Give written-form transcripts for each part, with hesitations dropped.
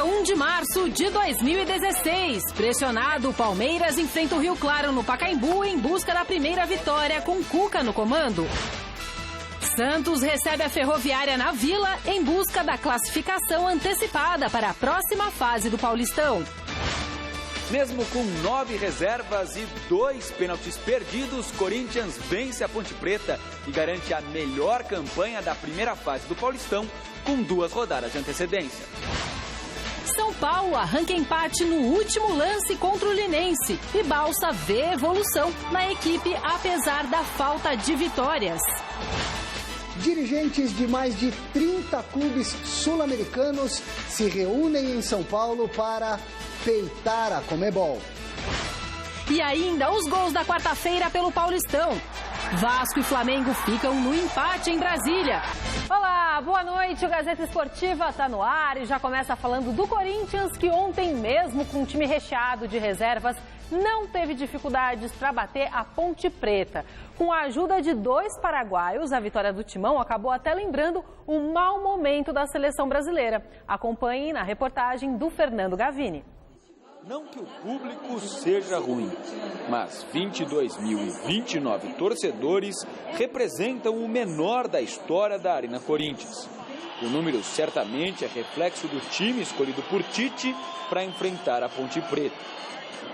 dia 1 de março de 2016. Pressionado, o Palmeiras enfrenta o Rio Claro no Pacaembu em busca da primeira vitória com Cuca no comando. Santos recebe a Ferroviária na Vila em busca da classificação antecipada para a próxima fase do Paulistão. Mesmo com 9 reservas e 2 pênaltis perdidos, Corinthians vence a Ponte Preta e garante a melhor campanha da primeira fase do Paulistão com 2 rodadas de antecedência. São Paulo arranca empate no último lance contra o Linense e Balsa vê evolução na equipe apesar da falta de vitórias. Dirigentes de mais de 30 clubes sul-americanos se reúnem em São Paulo para peitar a Conmebol. E ainda os gols da quarta-feira pelo Paulistão. Vasco e Flamengo ficam no empate em Brasília. Olá, boa noite. O Gazeta Esportiva está no ar e já começa falando do Corinthians, que ontem mesmo com um time recheado de reservas não teve dificuldades para bater a Ponte Preta. Com a ajuda de 2 paraguaios, a vitória do Timão acabou até lembrando o mau momento da seleção brasileira. Acompanhe na reportagem do Fernando Gavini. Não que o público seja ruim, mas 22.029 torcedores representam o menor da história da Arena Corinthians. O número certamente é reflexo do time escolhido por Tite para enfrentar a Ponte Preta.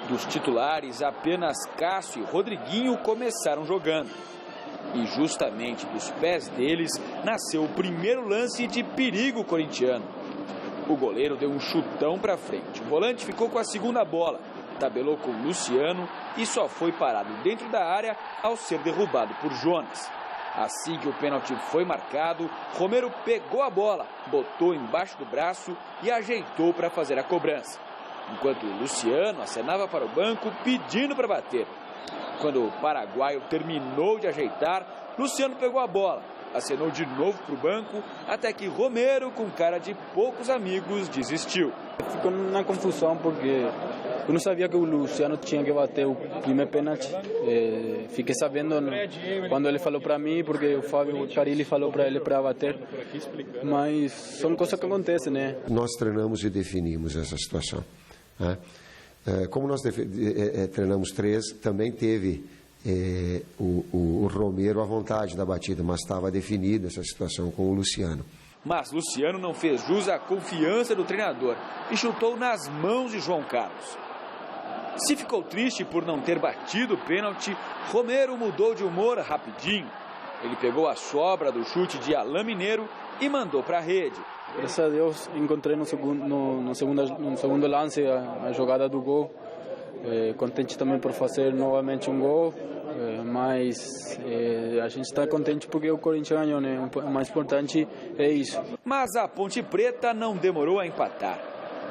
Dos titulares, apenas Cássio e Rodriguinho começaram jogando. E justamente dos pés deles nasceu o primeiro lance de perigo corintiano. O goleiro deu um chutão para frente. O volante ficou com a segunda bola, tabelou com o Luciano e só foi parado dentro da área ao ser derrubado por Jonas. Assim que o pênalti foi marcado, Romero pegou a bola, botou embaixo do braço e ajeitou para fazer a cobrança. Enquanto o Luciano acenava para o banco pedindo para bater. Quando o paraguaio terminou de ajeitar, Luciano pegou a bola, acenou de novo para o banco, até que Romero, com cara de poucos amigos, desistiu. Ficou na confusão porque eu não sabia que o Luciano tinha que bater o primeiro pênalti. Fiquei sabendo quando ele falou para mim, porque o Fábio Carilli falou para ele para bater. Mas são coisas que acontecem, né? Nós treinamos e definimos essa situação. Né? Como nós treinamos 3, também teve o Romero à vontade da batida, mas estava definida essa situação com o Luciano. Mas Luciano não fez jus à confiança do treinador e chutou nas mãos de João Carlos. Se ficou triste por não ter batido o pênalti, Romero mudou de humor rapidinho. Ele pegou a sobra do chute de Alain Mineiro e mandou para a rede. Graças a Deus encontrei no segundo lance a jogada do gol. Contente também por fazer novamente um gol, mas a gente está contente porque o Corinthians ganhou, né? O mais importante é isso. Mas a Ponte Preta não demorou a empatar.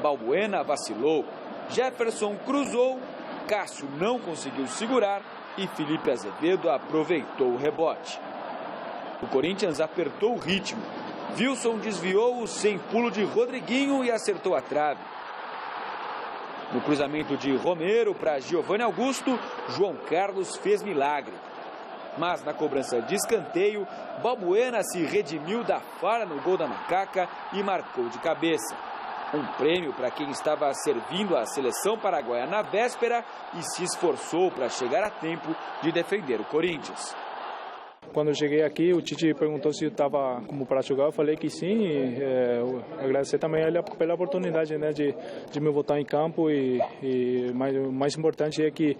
Balbuena vacilou, Jefferson cruzou, Cássio não conseguiu segurar e Felipe Azevedo aproveitou o rebote. O Corinthians apertou o ritmo. Wilson desviou o sem pulo de Rodriguinho e acertou a trave. No cruzamento de Romero para Giovanni Augusto, João Carlos fez milagre. Mas na cobrança de escanteio, Balbuena se redimiu da falha no gol da Macaca e marcou de cabeça. Um prêmio para quem estava servindo a seleção paraguaia na véspera e se esforçou para chegar a tempo de defender o Corinthians. Quando eu cheguei aqui, o Tite perguntou se eu estava como para jogar, eu falei que sim. Agradecer também a ele pela oportunidade, né, de me botar em campo e mais importante é que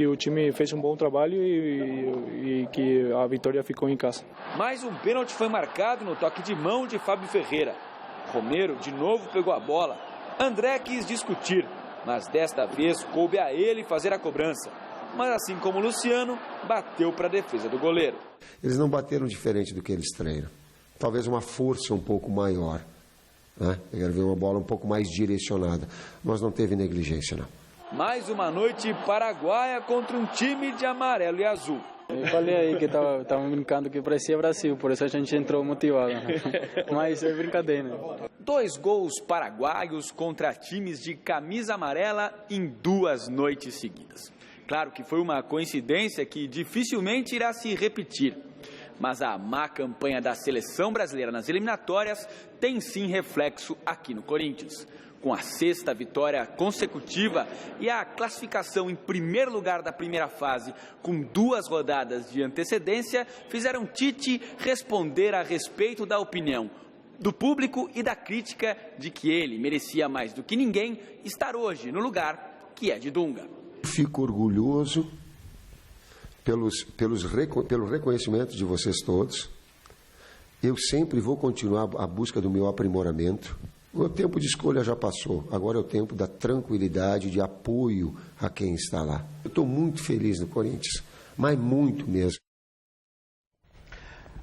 o time fez um bom trabalho e que a vitória ficou em casa. Mais um pênalti foi marcado no toque de mão de Fábio Ferreira. Romero de novo pegou a bola. André quis discutir, mas desta vez coube a ele fazer a cobrança. Mas assim como o Luciano, bateu para a defesa do goleiro. Eles não bateram diferente do que eles treinam. Talvez uma força um pouco maior. Né? Eu quero ver uma bola um pouco mais direcionada. Mas não teve negligência, não. Mais uma noite paraguaia contra um time de amarelo e azul. Eu falei aí que tava brincando que parecia Brasil, por isso a gente entrou motivado. Mas é brincadeira. 2 gols paraguaios contra times de camisa amarela em 2 noites seguidas. Claro que foi uma coincidência que dificilmente irá se repetir. Mas a má campanha da seleção brasileira nas eliminatórias tem sim reflexo aqui no Corinthians. Com a 6ª vitória consecutiva e a classificação em primeiro lugar da primeira fase, com 2 rodadas de antecedência, fizeram Tite responder a respeito da opinião do público e da crítica de que ele merecia mais do que ninguém estar hoje no lugar que é de Dunga. Fico orgulhoso pelo reconhecimento de vocês todos. Eu sempre vou continuar a busca do meu aprimoramento. O tempo de escolha já passou, agora é o tempo da tranquilidade, de apoio a quem está lá. Eu estou muito feliz no Corinthians, mas muito mesmo.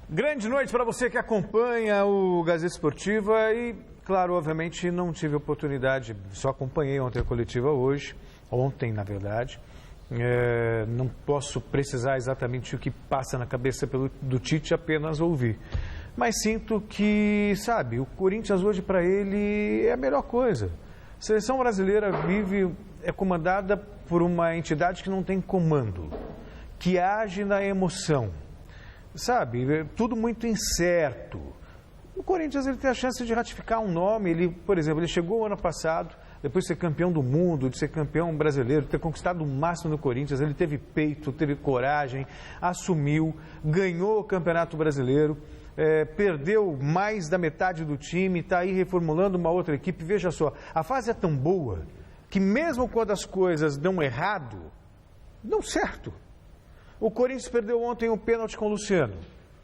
Grande noite para você que acompanha o Gazeta Esportiva e, claro, obviamente não tive oportunidade, só acompanhei ontem a coletiva ontem na verdade. Não posso precisar exatamente o que passa na cabeça do Tite, apenas ouvir. Mas sinto que, sabe, o Corinthians hoje para ele é a melhor coisa. A seleção brasileira é comandada por uma entidade que não tem comando, que age na emoção. Sabe, tudo muito incerto. O Corinthians ele tem a chance de ratificar um nome. Por exemplo, ele chegou ano passado, depois de ser campeão do mundo, de ser campeão brasileiro, de ter conquistado o máximo no Corinthians, ele teve peito, teve coragem, assumiu, ganhou o Campeonato Brasileiro. Perdeu mais da metade do time, está aí reformulando uma outra equipe. Veja só, a fase é tão boa que mesmo quando as coisas dão errado, dão certo. O Corinthians perdeu ontem um pênalti com o Luciano.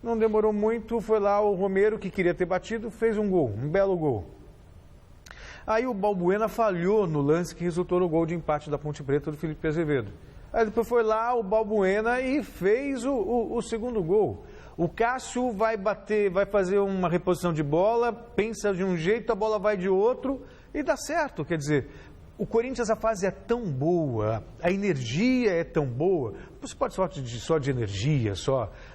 Não demorou muito, foi lá o Romero, que queria ter batido, fez um gol, um belo gol. Aí o Balbuena falhou no lance que resultou no gol de empate da Ponte Preta do Felipe Azevedo. Aí depois foi lá o Balbuena e fez o segundo gol. O Cássio vai fazer uma reposição de bola, pensa de um jeito, a bola vai de outro e dá certo. Quer dizer, o Corinthians, a fase é tão boa, a energia é tão boa. Você pode falar só de energia,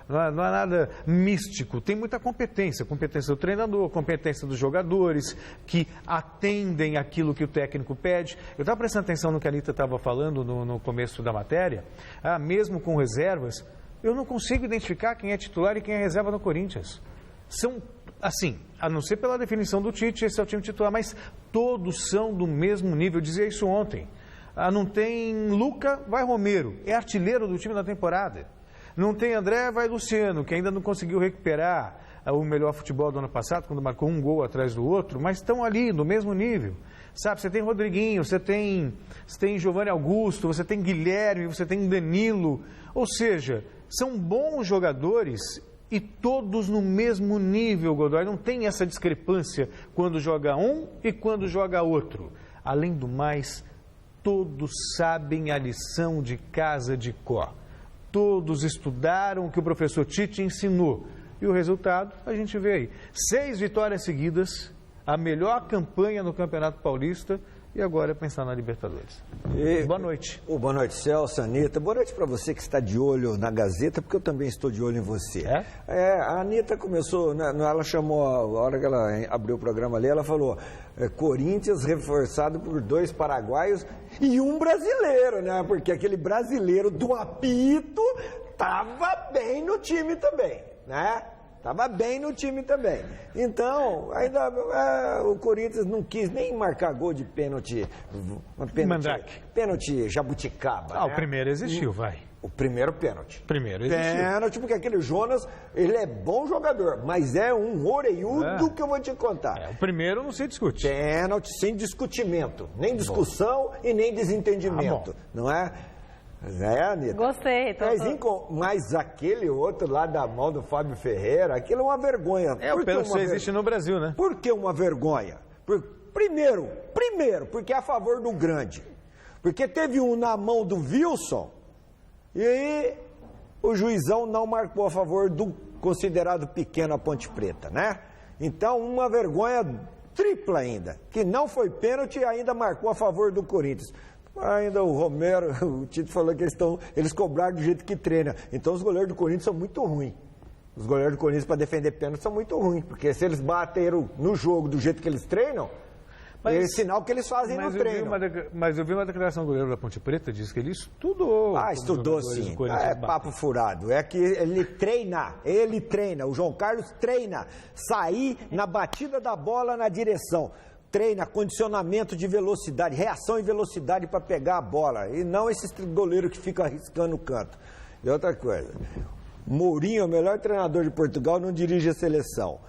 não é nada místico. Tem muita competência do treinador, competência dos jogadores que atendem aquilo que o técnico pede. Eu estava prestando atenção no que a Anitta estava falando no começo da matéria, mesmo com reservas. Eu não consigo identificar quem é titular e quem é reserva no Corinthians. São, assim, a não ser pela definição do Tite, esse é o time titular, mas todos são do mesmo nível. Eu dizia isso ontem. Não tem Luca, vai Romero, é artilheiro do time da temporada. Não tem André, vai Luciano, que ainda não conseguiu recuperar o melhor futebol do ano passado, quando marcou um gol atrás do outro, mas estão ali, no mesmo nível. Sabe, você tem Rodriguinho, você tem Giovanni Augusto, você tem Guilherme, você tem Danilo. Ou seja, são bons jogadores e todos no mesmo nível, Godoy. Não tem essa discrepância quando joga um e quando joga outro. Além do mais, todos sabem a lição de casa de cor. Todos estudaram o que o professor Tite ensinou. E o resultado a gente vê aí. 6 vitórias seguidas, a melhor campanha no Campeonato Paulista e agora é pensar na Libertadores. Boa noite. Boa noite, Celso, Anitta. Boa noite para você que está de olho na Gazeta, porque eu também estou de olho em você. A Anitta começou, ela chamou, a hora que ela abriu o programa ali, ela falou, Corinthians reforçado por 2 paraguaios e um brasileiro, né? Porque aquele brasileiro do apito estava bem no time também, né? Estava bem no time também. Então, ainda o Corinthians não quis nem marcar gol de pênalti jabuticaba. O primeiro existiu, vai. O primeiro pênalti. Pênalti, porque aquele Jonas, ele é bom jogador, mas é um oreiudo que eu vou te contar. O primeiro não se discute. Pênalti sem discutimento. Nem discussão e nem desentendimento. Não é? Anitta. Gostei. Mas aquele outro lá da mão do Fábio Ferreira, aquilo é uma vergonha. O pênalti existe no Brasil, né? Por que uma vergonha? Primeiro, porque é a favor do grande. Porque teve um na mão do Wilson e aí o juizão não marcou a favor do considerado pequeno a Ponte Preta, né? Então, uma vergonha tripla ainda, que não foi pênalti e ainda marcou a favor do Corinthians. Ainda o Romero, o Tito falou que eles cobraram do jeito que treina. Então os goleiros do Corinthians são muito ruins. Os goleiros do Corinthians para defender pênalti são muito ruins. Porque se eles bateram no jogo do jeito que eles treinam, é sinal que eles fazem no treino. Mas eu vi uma declaração do goleiro da Ponte Preta, diz que ele estudou. Estudou sim. É papo furado. É que ele treina. O João Carlos treina. Sair na batida da bola na direção. treina condicionamento de velocidade, reação e velocidade para pegar a bola. E não esses goleiros que ficam arriscando o canto. E outra coisa, Mourinho, o melhor treinador de Portugal, não dirige a seleção.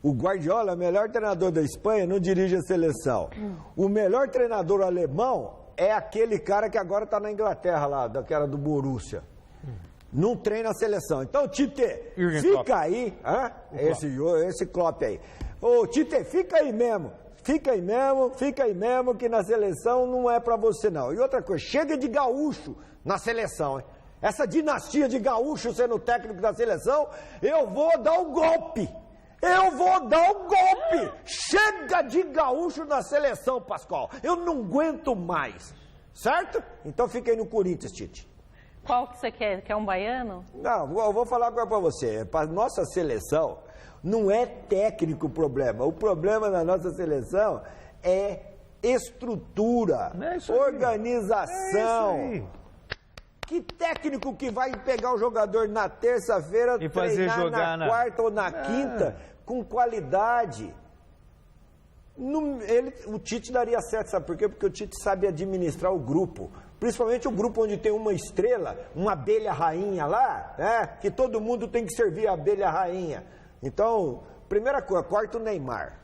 O Guardiola, o melhor treinador da Espanha, não dirige a seleção. O melhor treinador alemão é aquele cara que agora está na Inglaterra, lá, daquela do Borussia. Não treina a seleção. Então, Tite, fica aí. Esse Klopp aí. Ô, Tite, fica aí mesmo. Fica aí mesmo, que na seleção não é pra você, não. E outra coisa, chega de gaúcho na seleção, hein? Essa dinastia de gaúcho sendo técnico da seleção, eu vou dar um golpe. Chega de gaúcho na seleção, Pascoal. Eu não aguento mais. Certo? Então fica aí no Corinthians, Tite. Qual que você quer? Quer um baiano? Não, eu vou falar agora pra você. Para nossa seleção, não é técnico o problema. O problema da nossa seleção é estrutura, organização. É isso aí. Que técnico que vai pegar o jogador na terça-feira, e fazer jogar na quarta ou na quinta, com qualidade? O Tite daria certo, sabe por quê? Porque o Tite sabe administrar o grupo. Principalmente o grupo onde tem uma estrela, uma abelha rainha lá, né? Que todo mundo tem que servir a abelha rainha. Então, primeira coisa, corta o Neymar.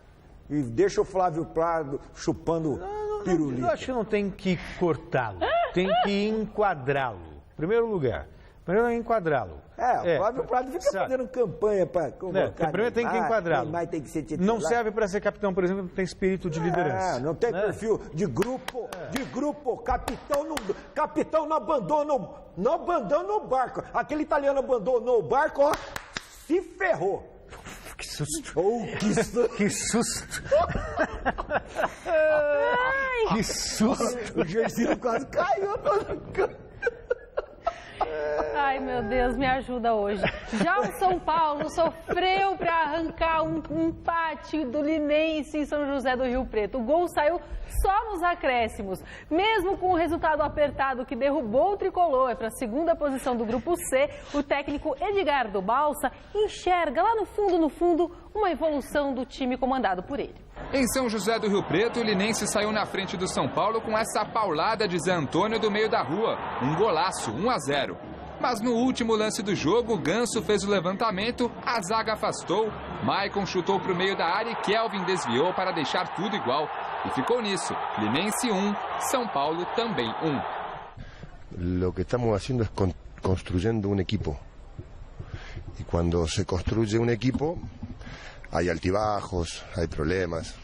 E deixa o Flávio Prado chupando pirulito. Eu acho que não tem que cortá-lo, tem que enquadrá-lo. Primeiro lugar. Primeiro é enquadrá-lo. O Flávio Prado fica fazendo campanha para colocar. Primeiro tem que enquadrá-lo. Neymar tem que ser titular. Não serve para ser capitão, por exemplo, não tem espírito de liderança. Não tem perfil de grupo. Capitão não abandona o barco. Aquele italiano abandonou o barco, ó, se ferrou. Que susto. Que susto. Que susto. O Gersinho quase caiu. Ai, meu Deus, me ajuda hoje. Já o São Paulo sofreu para arrancar um empate do Linense em São José do Rio Preto. O gol saiu só nos acréscimos. Mesmo com o resultado apertado que derrubou o tricolor para a segunda posição do Grupo C, o técnico Edgardo Balsa enxerga lá no fundo, uma evolução do time comandado por ele. Em São José do Rio Preto, o Linense saiu na frente do São Paulo com essa paulada de Zé Antônio do meio da rua. Um golaço, 1-0. Mas no último lance do jogo, o Ganso fez o levantamento, a zaga afastou, Maicon chutou para o meio da área e Kelvin desviou para deixar tudo igual. E ficou nisso, Linense 1, São Paulo também 1. Lo que estamos haciendo es construyendo un equipo. Y cuando se construye un equipo, hay altibajos, hay problemas.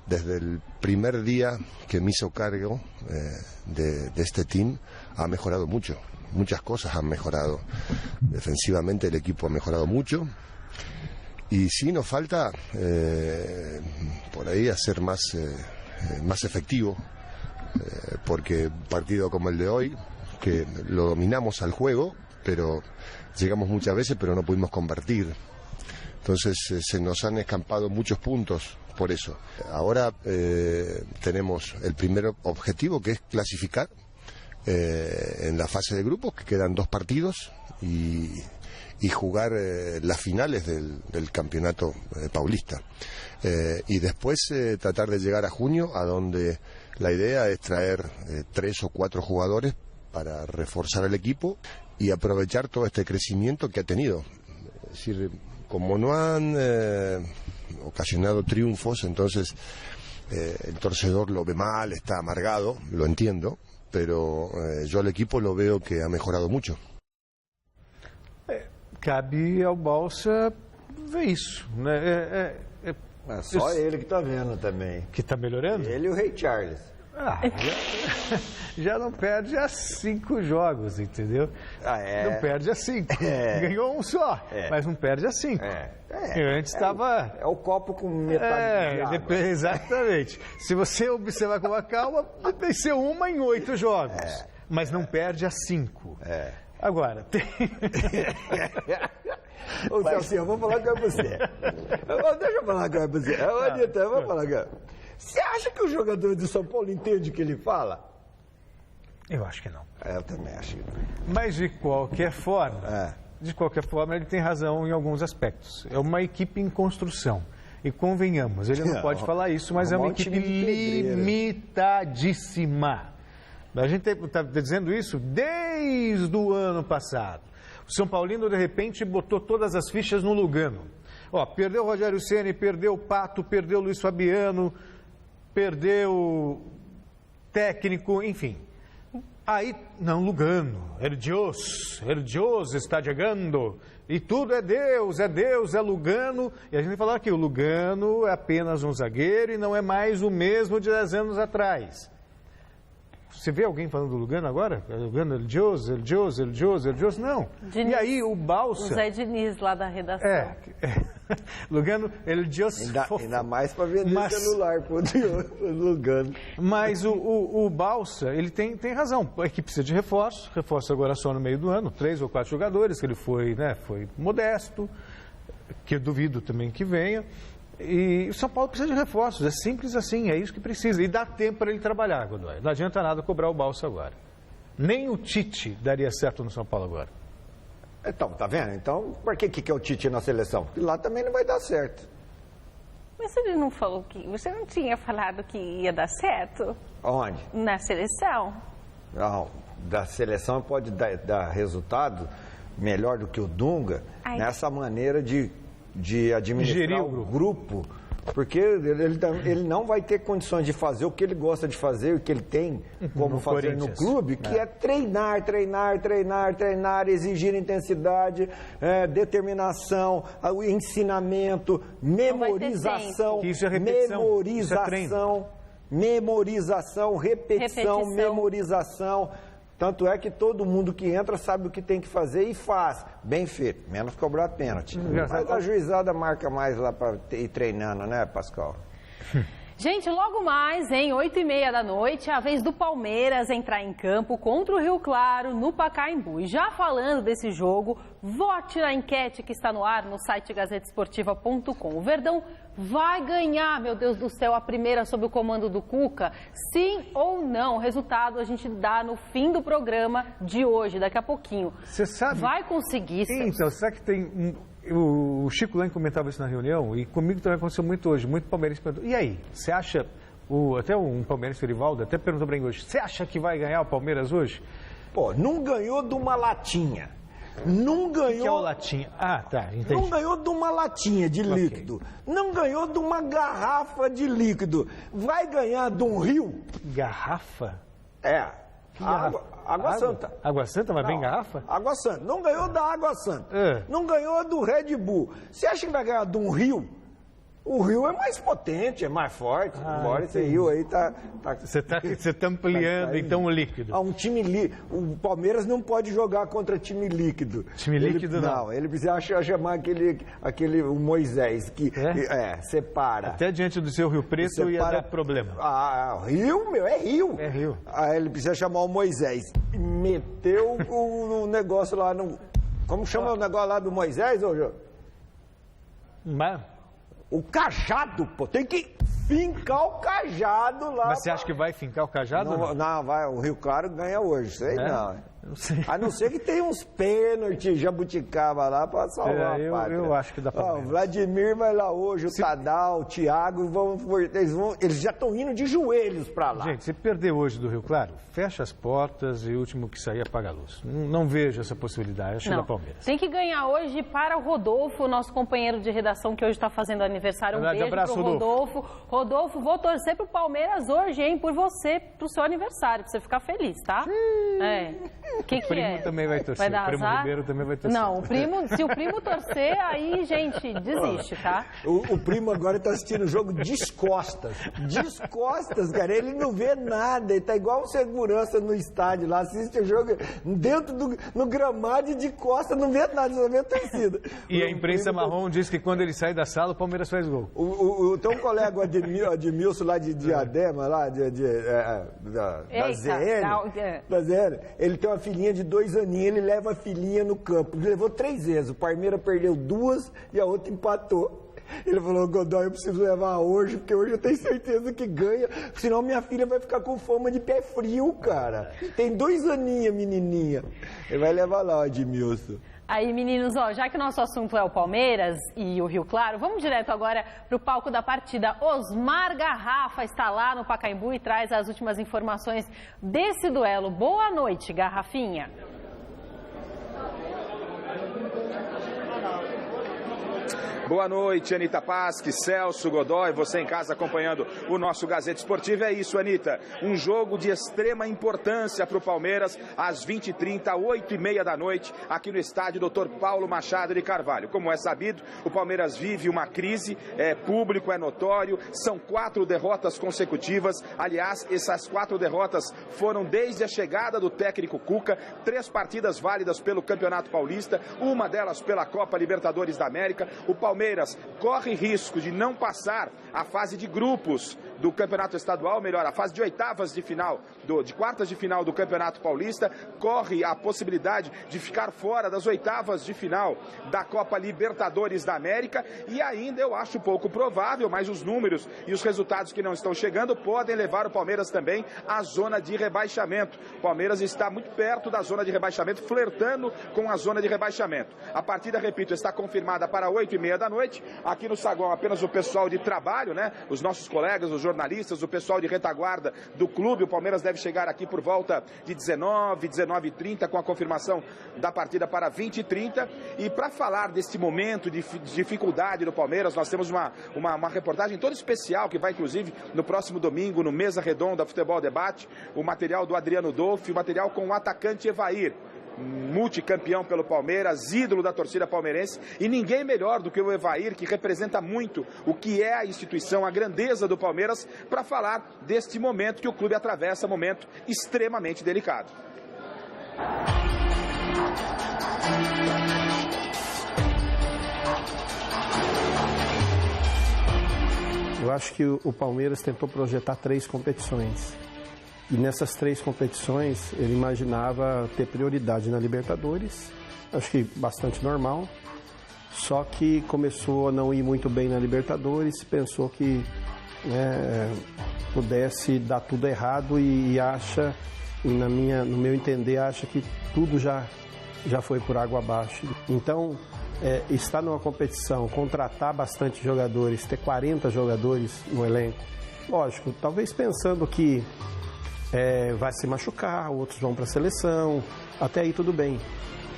Desde el primer día que me hizo cargo de este team, ha mejorado mucho. Muchas cosas han mejorado. Defensivamente el equipo ha mejorado mucho. Y sí nos falta por ahí hacer más efectivo. Porque un partido como el de hoy, que lo dominamos al juego, pero llegamos muchas veces, pero no pudimos convertir. Entonces se nos han escapado muchos puntos por eso. Ahora tenemos el primer objetivo, que es clasificar en la fase de grupos, que quedan 2 partidos, y jugar las finales del campeonato paulista. Y después tratar de llegar a junio, a donde la idea es traer 3 o 4 jugadores para reforzar el equipo y aprovechar todo este crecimiento que ha tenido. Es decir, como no han ocasionado triunfos, entonces el torcedor lo ve mal, está amargado, lo entiendo, pero yo al equipo lo veo que ha mejorado mucho. Cabe ao Balsa ver isso, né? É só ele que está vendo também. Que está melhorando? Ele e o Rei Charles. Já não perde há 5 jogos, entendeu? Não perde há 5. Ganhou um só, mas não perde há 5. Antes estava... É o copo com metade de água. Exatamente. Se você observar com a calma, venceu uma em 8 jogos, mas não perde há 5. Agora, tem... Ô, Celso, eu vou falar com você. Deixa eu falar com você. Anitta, eu vou falar com você. Você acha que o jogador de São Paulo entende o que ele fala? Eu acho que não. Eu também acho que não. Mas de qualquer forma, ele tem razão em alguns aspectos. É uma equipe em construção. E convenhamos, ele não pode falar isso, mas é uma equipe limitadíssima. A gente está dizendo isso desde o ano passado. O São Paulino, de repente, botou todas as fichas no Lugano. Perdeu o Rogério Ceni, perdeu o Pato, perdeu o Luiz Fabiano, perdeu o técnico, enfim. Aí, não, Lugano, el Dios está chegando. E tudo é Deus, é Lugano. E a gente falou aqui, o Lugano é apenas um zagueiro e não é mais o mesmo de 10 anos atrás. Você vê alguém falando do Lugano agora? Lugano, el Dios, não. Diniz, e aí o Balsa... O Zé Diniz lá da redação. Lugano, el Dios... Ainda mais para vender celular pro Lugano. Mas o Balsa, ele tem razão. A equipe precisa de reforço agora só no meio do ano, 3 ou 4 jogadores, que ele foi modesto, que eu duvido também que venha. E o São Paulo precisa de reforços, é simples assim, é isso que precisa. E dá tempo para ele trabalhar, Godoy. Não adianta nada cobrar o Balsa agora. Nem o Tite daria certo no São Paulo agora. Então, tá vendo? Então, por que é o Tite na seleção? Porque lá também não vai dar certo. Mas ele não falou que... Você não tinha falado que ia dar certo? Onde? Na seleção. Não, da seleção pode dar resultado melhor do que o Dunga nessa maneira de administrar o grupo, porque ele não vai ter condições de fazer o que ele gosta de fazer, o que ele tem como fazer no clube, que é treinar, exigir intensidade, determinação, o ensinamento, memorização, repetição, memorização. Tanto é que todo mundo que entra sabe o que tem que fazer e faz. Bem feito, menos cobrar pênalti. Mas a juizada marca mais lá para ir treinando, né, Pascoal? Gente, logo mais, em 8h30 da noite, é a vez do Palmeiras entrar em campo contra o Rio Claro, no Pacaembu. E já falando desse jogo, vote na enquete que está no ar no site gazetesportiva.com. O Verdão vai ganhar, meu Deus do céu, a primeira sob o comando do Cuca? Sim ou não? O resultado a gente dá no fim do programa de hoje, daqui a pouquinho. Você sabe? Vai conseguir, Celso. Então, será que tem... O Chico Lang comentava isso na reunião, e comigo também aconteceu muito hoje, muito palmeirense perguntou, e aí, você acha, até um palmeirense, o Rivaldo, até perguntou para mim hoje, você acha que vai ganhar o Palmeiras hoje? Pô, não ganhou de uma latinha. Não ganhou... O que é o latinha? Ah, tá, entendi. Não ganhou de uma latinha de líquido. Não ganhou de uma garrafa de líquido. Vai ganhar de um rio. Garrafa? Água Santa. Água Santa, mas vem garrafa? Água Santa. Não ganhou da Água Santa. Não ganhou do Red Bull. Você acha que vai ganhar de um rio? O rio é mais potente, é mais forte. Embora esse rio aí tá... Você tá ampliando, então, o líquido. Um time líquido. O Palmeiras não pode jogar contra time líquido. Time líquido não. Não, ele precisa chamar o Moisés, que separa. Até diante do seu Rio Preto ia dar problema. Rio, meu, é rio. É rio. Aí ele precisa chamar o Moisés. Meteu o negócio lá no... Como chama o negócio lá do Moisés, ô Jô? O cajado, pô, tem que fincar o cajado lá. Mas você acha que vai fincar o cajado? Não, vai, o Rio Claro ganha hoje, sei não. Não sei. A não ser que tenha uns pênaltis, jabuticaba lá pra salvar a pátria. Eu acho que dá pra O Vladimir vai lá hoje, o Tadal, o Thiago, eles já estão indo de joelhos pra lá. Gente, se perder hoje do Rio Claro, fecha as portas e o último que sair apaga a luz. Não vejo essa possibilidade, acho da Palmeiras. Tem que ganhar hoje para o Rodolfo, nosso companheiro de redação que hoje está fazendo aniversário. Um beijo pro Rodolfo. Rodolfo, vou torcer pro Palmeiras hoje, hein, por você, pro seu aniversário, pra você ficar feliz, tá? O que o primo também vai torcer. Vai dar o primo azar? Ribeiro também vai torcer. Não, se o primo torcer, aí, gente, desiste, tá? O primo agora está assistindo o jogo descostas. Descostas, cara. Ele não vê nada. Ele tá igual o segurança no estádio lá. Assiste o jogo dentro no gramado e de costas. Não vê nada, só vê a torcida. E a imprensa marrom diz que quando ele sai da sala, o Palmeiras faz gol. Tem um colega, o Admilson, lá de Diadema, lá da ZN. Ele tem uma filhinha de 2 aninhos, ele leva a filhinha no campo. Ele levou 3 vezes. O Palmeiras perdeu 2 e a outra empatou. Ele falou, Godoy, eu preciso levar hoje, porque hoje eu tenho certeza que ganha, senão minha filha vai ficar com fome de pé frio, cara. Tem 2 aninhos, menininha. Ele vai levar lá, Edmilson. Aí, meninos, ó, já que o nosso assunto é o Palmeiras e o Rio Claro, vamos direto agora para o palco da partida. Osmar Garrafa está lá no Pacaembu e traz as últimas informações desse duelo. Boa noite, Garrafinha. Boa noite, Anitta Pasque, Celso Godoy, você em casa acompanhando o nosso Gazeta Esportiva. É isso, Anitta, um jogo de extrema importância para o Palmeiras, às 20h30, 8h30 da noite, aqui no estádio Dr. Paulo Machado de Carvalho. Como é sabido, o Palmeiras vive uma crise, é público, é notório, são 4 derrotas consecutivas. Aliás, essas 4 derrotas foram desde a chegada do técnico Cuca, 3 partidas válidas pelo Campeonato Paulista, uma delas pela Copa Libertadores da América. O Palmeiras corre risco de não passar a fase de grupos do Campeonato Estadual, melhor, a fase de oitavas de final, de quartas de final do Campeonato Paulista, corre a possibilidade de ficar fora das oitavas de final da Copa Libertadores da América e ainda eu acho pouco provável, mas os números e os resultados que não estão chegando podem levar o Palmeiras também à zona de rebaixamento. O Palmeiras está muito perto da zona de rebaixamento, flertando com a zona de rebaixamento. A partida, repito, está confirmada para 8h30 da noite. Aqui no saguão apenas o pessoal de trabalho, né? Os nossos colegas, os jornalistas, o pessoal de retaguarda do clube. O Palmeiras deve chegar aqui por volta de 19h30 com a confirmação da partida para 20h30. E para falar desse momento de dificuldade do Palmeiras, nós temos uma reportagem toda especial que vai inclusive no próximo domingo no Mesa Redonda Futebol Debate, o material do Adriano Dolfi, o material com o atacante Evair, multicampeão pelo Palmeiras, ídolo da torcida palmeirense, e ninguém melhor do que o Evair, que representa muito o que é a instituição, a grandeza do Palmeiras, para falar deste momento que o clube atravessa, momento extremamente delicado. Eu acho que o Palmeiras tentou projetar 3 competições. E nessas 3 competições, ele imaginava ter prioridade na Libertadores, acho que bastante normal, só que começou a não ir muito bem na Libertadores, pensou que pudesse dar tudo errado e acha, no meu entender, acha que tudo já foi por água abaixo. Então, estar numa competição, contratar bastante jogadores, ter 40 jogadores no elenco, lógico, talvez pensando que vai se machucar, outros vão para a seleção, até aí tudo bem,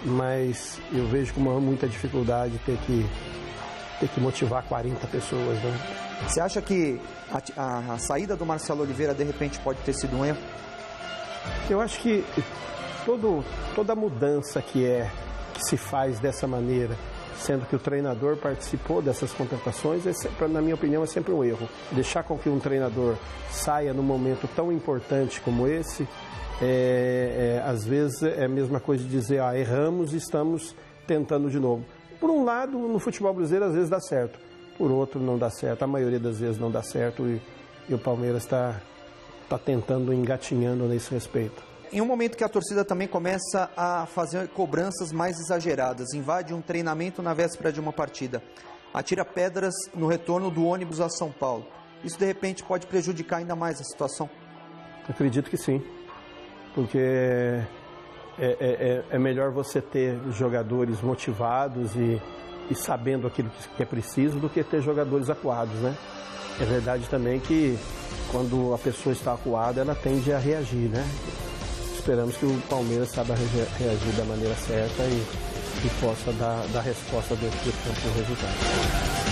mas eu vejo com muita dificuldade ter que motivar 40 pessoas, né? Você acha que a saída do Marcelo Oliveira de repente pode ter sido um erro? Eu acho que toda mudança que se faz dessa maneira, sendo que o treinador participou dessas contratações, na minha opinião, é sempre um erro. Deixar com que um treinador saia num momento tão importante como esse, às vezes é a mesma coisa de dizer, erramos e estamos tentando de novo. Por um lado, no futebol brasileiro, às vezes dá certo. Por outro, não dá certo. A maioria das vezes não dá certo e o Palmeiras está tentando, engatinhando nesse respeito. Em um momento que a torcida também começa a fazer cobranças mais exageradas, invade um treinamento na véspera de uma partida, atira pedras no retorno do ônibus a São Paulo. Isso, de repente, pode prejudicar ainda mais a situação? Acredito que sim, porque é melhor você ter jogadores motivados e sabendo aquilo que é preciso do que ter jogadores acuados, né? É verdade também que quando a pessoa está acuada, ela tende a reagir, né? Esperamos que o Palmeiras saiba reagir da maneira certa e possa dar resposta dentro do campo do resultado.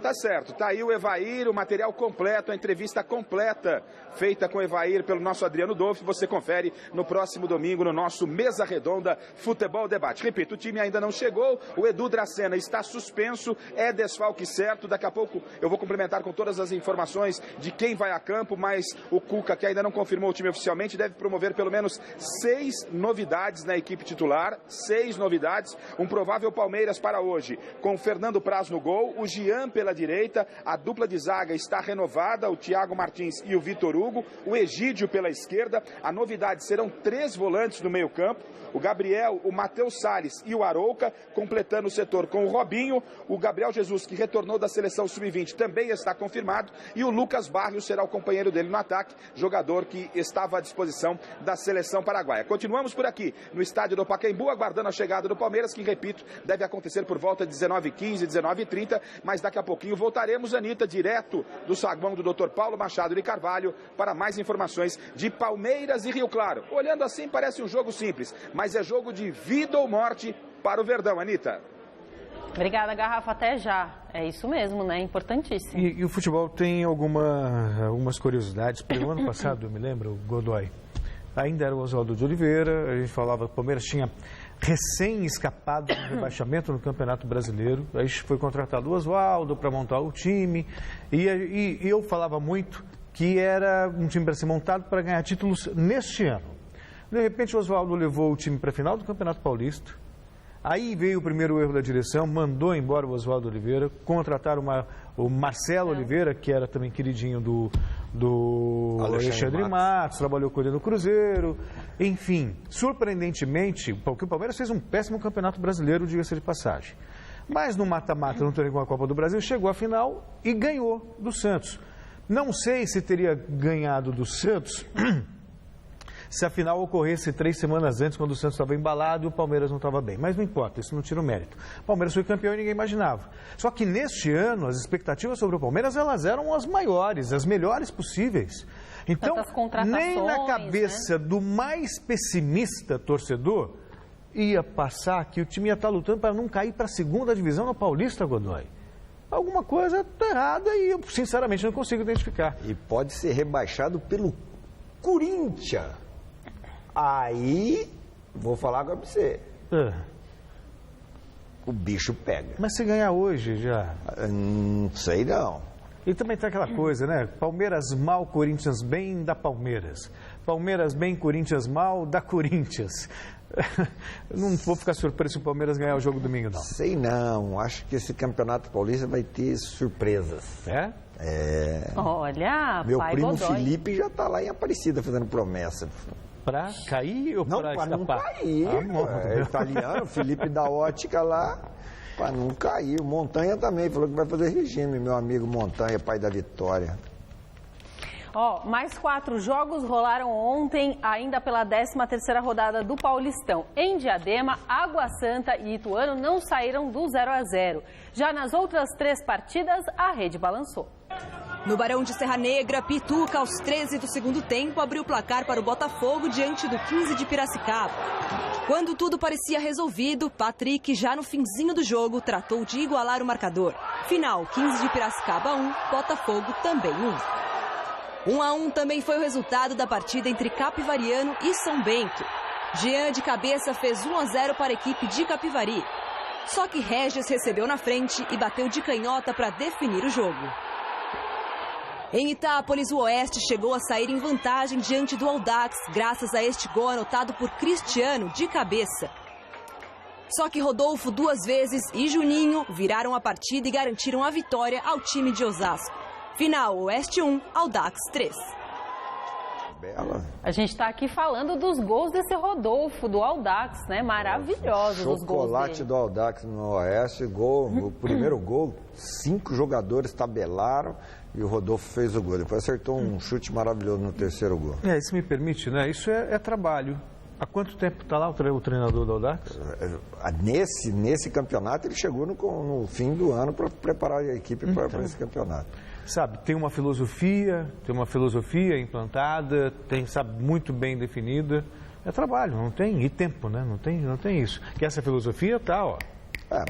Tá certo, tá aí o Evair, o material completo, a entrevista completa feita com o Evair pelo nosso Adriano Dolfi. Você confere no próximo domingo no nosso Mesa Redonda Futebol Debate. Repito, o time ainda não chegou, o Edu Dracena está suspenso, é desfalque certo. Daqui a pouco eu vou complementar com todas as informações de quem vai a campo, mas o Cuca, que ainda não confirmou o time oficialmente, deve promover pelo menos 6 novidades na equipe titular, 6 novidades. Um provável Palmeiras para hoje, com o Fernando Praz no gol, o Jean pela direita, a dupla de zaga está renovada, o Thiago Martins e o Vitor Hugo. Hugo, o Egídio pela esquerda. A novidade serão 3 volantes no meio campo. O Gabriel, o Matheus Salles e o Arouca, completando o setor com o Robinho. O Gabriel Jesus, que retornou da seleção sub-20, também está confirmado. E o Lucas Barrios será o companheiro dele no ataque, jogador que estava à disposição da seleção paraguaia. Continuamos por aqui, no estádio do Pacaembu, aguardando a chegada do Palmeiras, que, repito, deve acontecer por volta de 19h15, 19h30. Mas daqui a pouquinho voltaremos, Anitta, direto do saguão do Dr. Paulo Machado de Carvalho, para mais informações de Palmeiras e Rio Claro. Olhando assim, parece um jogo simples, mas é jogo de vida ou morte para o Verdão, Anitta. Obrigada, Garrafa. Até já. É isso mesmo, né? Importantíssimo. E o futebol tem algumas curiosidades. Pelo ano passado, eu me lembro, o Godoy ainda era o Oswaldo de Oliveira. A gente falava que o Palmeiras tinha recém-escapado do rebaixamento no Campeonato Brasileiro. Aí foi contratado o Oswaldo para montar o time. E eu falava muito que era um time para ser montado para ganhar títulos neste ano. De repente, o Oswaldo levou o time para a final do Campeonato Paulista. Aí veio o primeiro erro da direção, mandou embora o Oswaldo Oliveira, contrataram o Marcelo Oliveira, que era também queridinho do Alexandre Matos, trabalhou com ele no Cruzeiro. Enfim, surpreendentemente, porque o Palmeiras fez um péssimo Campeonato Brasileiro, diga-se de passagem. Mas no mata-mata, no torneio com a Copa do Brasil, chegou à final e ganhou do Santos. Não sei se teria ganhado do Santos se a final ocorresse 3 semanas antes, quando o Santos estava embalado e o Palmeiras não estava bem. Mas não importa, isso não tira o mérito. O Palmeiras foi campeão e ninguém imaginava. Só que neste ano, as expectativas sobre o Palmeiras, elas eram as maiores, as melhores possíveis. Então, nem na cabeça do mais pessimista torcedor ia passar que o time ia estar lutando para não cair para a 2ª divisão no Paulista, Godoy. Alguma coisa está errada e eu, sinceramente, não consigo identificar. E pode ser rebaixado pelo Corinthians. Aí, vou falar agora pra você. O bicho pega. Mas se ganhar hoje já? Não sei não. E também tem aquela coisa, né? Palmeiras mal, Corinthians bem, da Palmeiras. Palmeiras bem, Corinthians mal, da Corinthians. Não vou ficar surpreso se o Palmeiras ganhar o jogo domingo, não. Sei não. Acho que esse Campeonato Paulista vai ter surpresas. É? É. Olha, meu pai primo Godoy. Felipe já tá lá em Aparecida fazendo promessa. Pra cair ou pra escapar? Não, pra não cair. É italiano, Felipe da Ótica lá, pra não cair. O Montanha também falou que vai fazer regime, meu amigo Montanha, pai da Vitória. Mais 4 jogos rolaram ontem, ainda pela 13ª rodada do Paulistão. Em Diadema, Água Santa e Ituano não saíram do 0-0. Já nas outras 3 partidas, a rede balançou. No Barão de Serra Negra, Pituca, aos 13 do segundo tempo, abriu o placar para o Botafogo diante do 15 de Piracicaba. Quando tudo parecia resolvido, Patrick, já no finzinho do jogo, tratou de igualar o marcador. Final, 15 de Piracicaba 1, Botafogo também 1. 1-1 também foi o resultado da partida entre Capivariano e São Bento. Jean de cabeça fez 1-0 para a equipe de Capivari. Só que Regis recebeu na frente e bateu de canhota para definir o jogo. Em Itápolis, o Oeste chegou a sair em vantagem diante do Audax, graças a este gol anotado por Cristiano, de cabeça. Só que Rodolfo 2 vezes e Juninho viraram a partida e garantiram a vitória ao time de Osasco. Final, Oeste 1, Audax 3. Bela. A gente está aqui falando dos gols desse Rodolfo, do Audax, né? Maravilhosos os gols dele. Chocolate do Audax no Oeste, gol, o primeiro gol, 5 jogadores tabelaram e o Rodolfo fez o gol. Depois acertou um chute maravilhoso no terceiro gol. Isso me permite, né? Isso é trabalho. Há quanto tempo está lá o treinador do Audax? Nesse campeonato ele chegou no fim do ano para preparar a equipe para esse campeonato. Sabe, tem uma filosofia implantada, sabe, muito bem definida. É trabalho, não tem, e tempo, né? Não tem isso. Que essa filosofia tá, ó.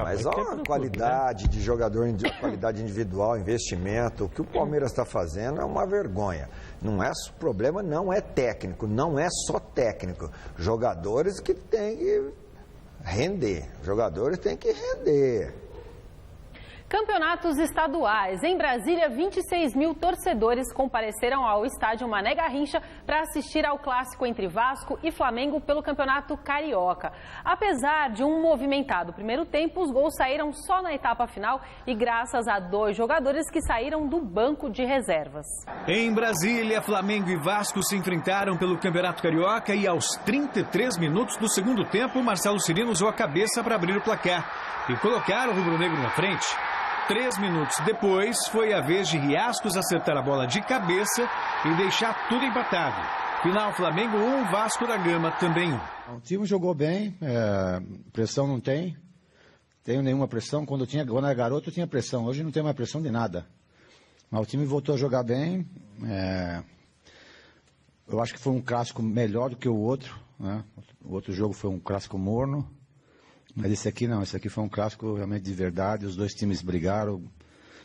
Mas olha a qualidade clube, né? De jogador, qualidade individual, investimento. O que o Palmeiras está fazendo é uma vergonha. O problema não é técnico, não é só técnico. Jogadores que têm que render. Campeonatos estaduais. Em Brasília, 26 mil torcedores compareceram ao estádio Mané Garrincha para assistir ao clássico entre Vasco e Flamengo pelo Campeonato Carioca. Apesar de um movimentado primeiro tempo, os gols saíram só na etapa final e graças a 2 jogadores que saíram do banco de reservas. Em Brasília, Flamengo e Vasco se enfrentaram pelo Campeonato Carioca e aos 33 minutos do segundo tempo, Marcelo Cirino usou a cabeça para abrir o placar e colocar o rubro-negro na frente. 3 minutos depois, foi a vez de Riascos acertar a bola de cabeça e deixar tudo empatado. Final, Flamengo 1, Vasco da Gama também 1. O time jogou bem, pressão não tem. Tenho nenhuma pressão. Quando era garoto, eu tinha pressão. Hoje não tenho mais pressão de nada. Mas o time voltou a jogar bem. Eu acho que foi um clássico melhor do que o outro, né? O outro jogo foi um clássico morno. Mas esse aqui não, esse aqui foi um clássico realmente de verdade, os 2 times brigaram,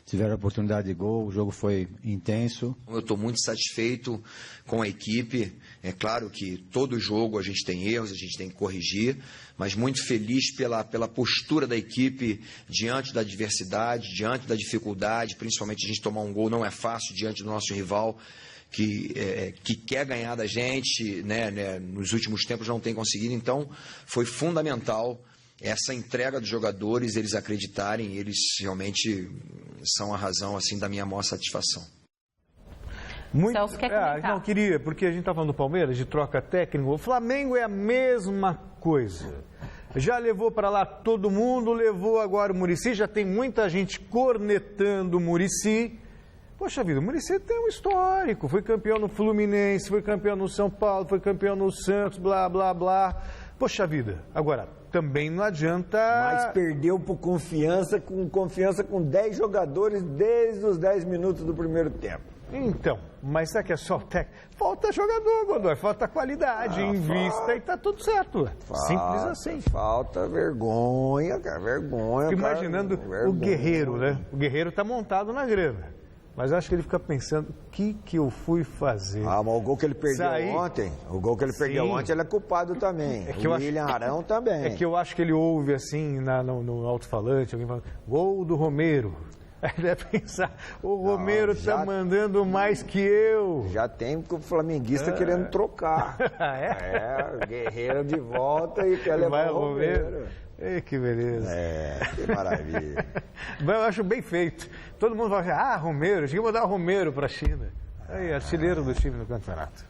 tiveram a oportunidade de gol, o jogo foi intenso. Eu estou muito satisfeito com a equipe, é claro que todo jogo a gente tem erros, a gente tem que corrigir, mas muito feliz pela postura da equipe diante da adversidade, diante da dificuldade, principalmente a gente tomar um gol não é fácil diante do nosso rival, que quer ganhar da gente, né, nos últimos tempos não tem conseguido, então foi fundamental essa entrega dos jogadores, eles acreditarem, eles realmente são a razão assim da minha maior satisfação. Muito, Celso quer comentar? Não, queria, porque a gente está falando do Palmeiras, de troca técnica, o Flamengo é a mesma coisa. Já levou para lá todo mundo, levou agora o Muricy, já tem muita gente cornetando o Muricy. Poxa vida, o Muricy tem um histórico, foi campeão no Fluminense, foi campeão no São Paulo, foi campeão no Santos, blá, blá, blá. Poxa vida, agora, também não adianta... Mas perdeu por confiança com 10 jogadores desde os 10 minutos do primeiro tempo. Então, mas será que é só o técnico? Falta jogador, Godoy, falta qualidade, invista e tá tudo certo. Simples assim. Falta vergonha, cara, vergonha. Fico imaginando o Guerreiro, né? O Guerreiro tá montado na grama. Mas acho que ele fica pensando, o que eu fui fazer? Mas o gol que ele perdeu ontem, ele é culpado também. O William Arão também. É que eu acho que ele ouve assim no alto-falante, alguém falando, gol do Romero. Aí ele deve pensar, o Romero tá mandando mais que eu. Já tem o flamenguista querendo trocar. O Guerreiro de volta e quer levar o Romero. Que beleza. Que maravilha. Eu acho bem feito. Todo mundo vai falar, Romero, tinha que mandar o Romero para a China. Aí, artilheiro do time no campeonato.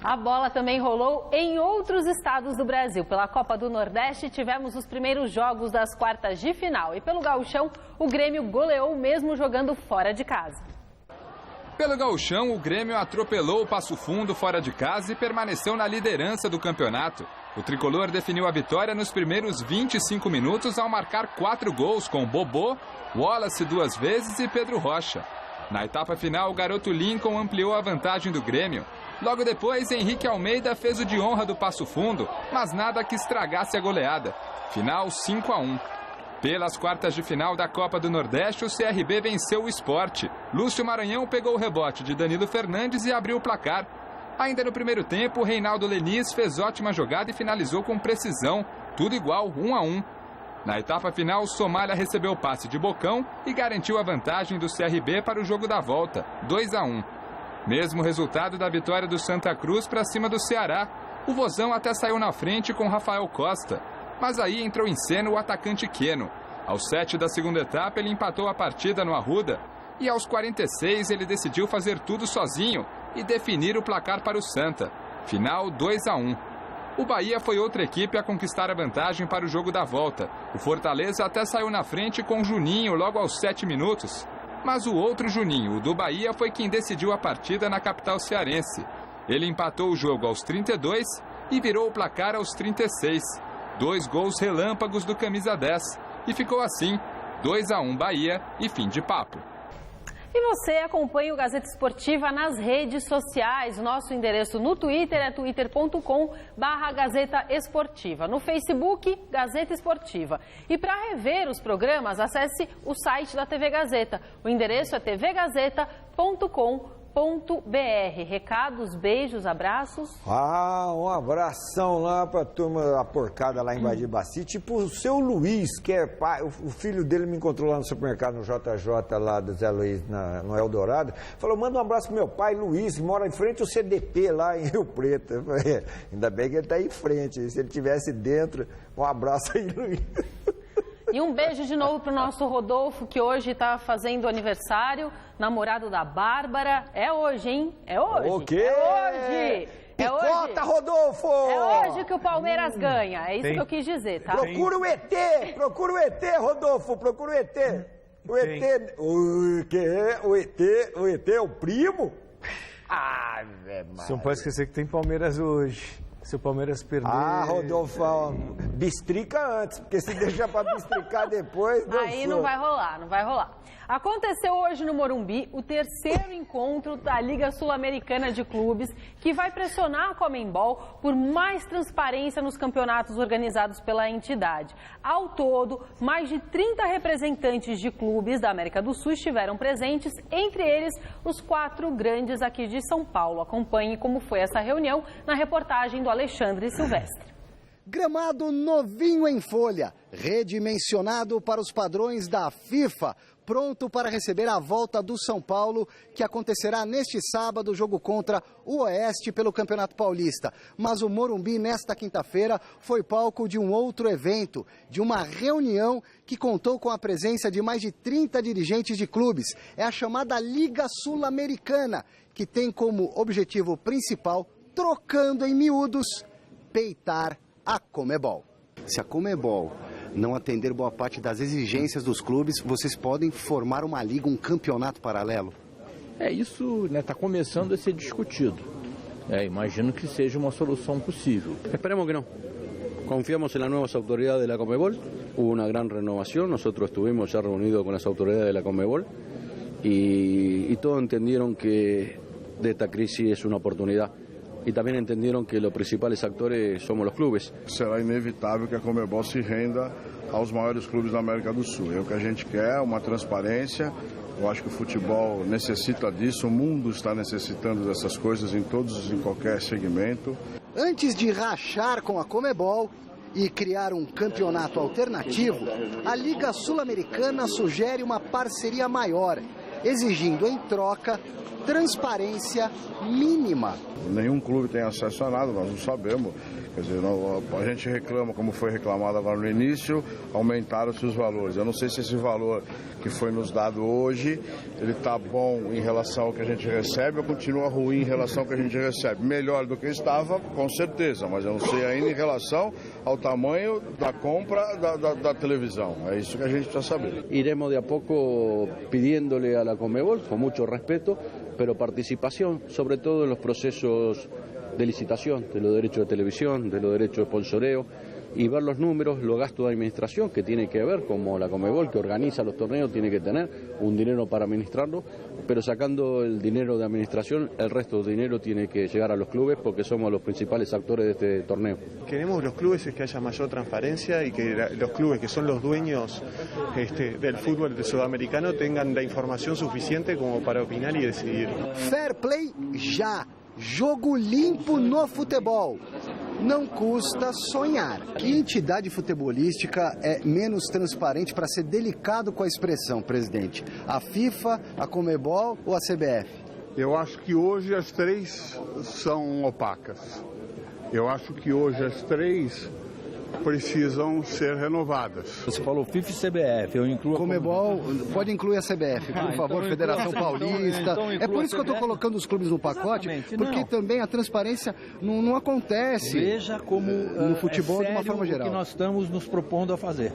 A bola também rolou em outros estados do Brasil. Pela Copa do Nordeste, tivemos os primeiros jogos das quartas de final. E pelo Gauchão, o Grêmio goleou mesmo jogando fora de casa. Pelo Gauchão, o Grêmio atropelou o Passo Fundo fora de casa e permaneceu na liderança do campeonato. O tricolor definiu a vitória nos primeiros 25 minutos ao marcar 4 gols com Bobô, Wallace 2 vezes e Pedro Rocha. Na etapa final, o garoto Lincoln ampliou a vantagem do Grêmio. Logo depois, Henrique Almeida fez o de honra do Passo Fundo, mas nada que estragasse a goleada. Final 5-1. Pelas quartas de final da Copa do Nordeste, o CRB venceu o Sport. Lúcio Maranhão pegou o rebote de Danilo Fernandes e abriu o placar. Ainda no primeiro tempo, Reinaldo Leniz fez ótima jogada e finalizou com precisão. Tudo igual, 1-1. Na etapa final, Somália recebeu o passe de Bocão e garantiu a vantagem do CRB para o jogo da volta, 2-1. Mesmo resultado da vitória do Santa Cruz para cima do Ceará. O Vozão até saiu na frente com Rafael Costa. Mas aí entrou em cena o atacante Queno. Aos 7 da segunda etapa, ele empatou a partida no Arruda. E aos 46, ele decidiu fazer tudo sozinho e definir o placar para o Santa. Final 2-1. O Bahia foi outra equipe a conquistar a vantagem para o jogo da volta. O Fortaleza até saiu na frente com Juninho logo aos 7 minutos. Mas o outro Juninho, o do Bahia, foi quem decidiu a partida na capital cearense. Ele empatou o jogo aos 32 e virou o placar aos 36. 2 gols relâmpagos do camisa 10. E ficou assim, 2-1 Bahia e fim de papo. E você acompanha o Gazeta Esportiva nas redes sociais. O nosso endereço no Twitter é twitter.com/Gazeta Esportiva. No Facebook, Gazeta Esportiva. E para rever os programas, acesse o site da TV Gazeta. O endereço é tvgazeta.com.br. Recados, beijos, abraços. Um abração lá pra turma, a porcada lá em Badiraci, tipo o seu Luiz, que é pai, o filho dele me encontrou lá no supermercado, no JJ, lá do Zé Luiz, no Eldorado, falou, manda um abraço pro meu pai, Luiz, que mora em frente ao CDP, lá em Rio Preto. Eu falei, ainda bem que ele tá em frente, se ele tivesse dentro, um abraço aí, Luiz. E um beijo de novo pro nosso Rodolfo, que hoje está fazendo aniversário, namorado da Bárbara. É hoje, hein? É hoje. O quê? É hoje. Picota, Rodolfo! É hoje que o Palmeiras ganha. É isso que eu quis dizer, tá? Procura o ET, Rodolfo, procura o ET. O ET, o ET é o primo? Você não pode esquecer que tem Palmeiras hoje. Se o Palmeiras perder... Rodolfo, bistrica antes, porque se deixar para bistricar depois... Aí não vai rolar. Aconteceu hoje no Morumbi o terceiro encontro da Liga Sul-Americana de Clubes, que vai pressionar a Conmebol por mais transparência nos campeonatos organizados pela entidade. Ao todo, mais de 30 representantes de clubes da América do Sul estiveram presentes, entre eles os 4 grandes aqui de São Paulo. Acompanhe como foi essa reunião na reportagem do Alexandre Silvestre. Gramado novinho em folha, redimensionado para os padrões da FIFA, pronto para receber a volta do São Paulo, que acontecerá neste sábado, jogo contra o Oeste pelo Campeonato Paulista. Mas o Morumbi, nesta quinta-feira, foi palco de um outro evento, de uma reunião que contou com a presença de mais de 30 dirigentes de clubes. É a chamada Liga Sul-Americana, que tem como objetivo principal, trocando em miúdos, peitar a Conmebol. Se a Conmebol não atender boa parte das exigências dos clubes, vocês podem formar uma liga, um campeonato paralelo? Isso está começando a ser discutido. Imagino que seja uma solução possível. Esperemos que não. Confiamos en las nuevas autoridades de la Conmebol. Hubo una gran renovación. Nosotros estuvimos ya reunidos con las autoridades de la Conmebol y todos entendieron que de esta crisis es una oportunidad. E também entenderam que os principais atores somos os clubes. Será inevitável que a Conmebol se renda aos maiores clubes da América do Sul. É o que a gente quer, uma transparência. Eu acho que o futebol necessita disso, o mundo está necessitando dessas coisas em qualquer segmento. Antes de rachar com a Conmebol e criar um campeonato alternativo, a Liga Sul-Americana sugere uma parceria maior, exigindo em troca transparência mínima. Nenhum clube tem acesso a nada, nós não sabemos. Quer dizer, a gente reclama, como foi reclamado agora no início, aumentaram-se os valores. Eu não sei se esse valor que foi nos dado hoje, ele está bom em relação ao que a gente recebe ou continua ruim em relação ao que a gente recebe. Melhor do que estava, com certeza, mas eu não sei ainda em relação ao tamanho da compra da televisão. É isso que a gente precisa saber. Iremos de a pouco pidiéndole a la Conmebol, com muito respeto, pero participación, sobre todo en los procesos de licitación, de los derechos de televisión, de los derechos de sponsoreo, y ver los números, los gastos de administración que tiene que ver, como la Conmebol que organiza los torneos tiene que tener un dinero para administrarlo, pero sacando el dinero de administración, el resto del dinero tiene que llegar a los clubes porque somos los principales actores de este torneo. Queremos los clubes es que haya mayor transparencia y que los clubes que son los dueños del fútbol sudamericano tengan la información suficiente como para opinar y decidir. Fair play já. Jogo limpo no futebol. Não custa sonhar. Que entidade futebolística é menos transparente, para ser delicado com a expressão, presidente? A FIFA, a Conmebol ou a CBF? Eu acho que hoje as três são opacas. Eu acho que hoje as três precisam ser renovadas. Você falou FIFA e CBF, eu incluo... Conmebol, pode incluir a CBF, por favor, então Federação Paulista. É por isso que eu estou colocando os clubes no pacote, porque também a transparência não acontece. Veja como no futebol de uma forma geral. O que nós estamos nos propondo a fazer.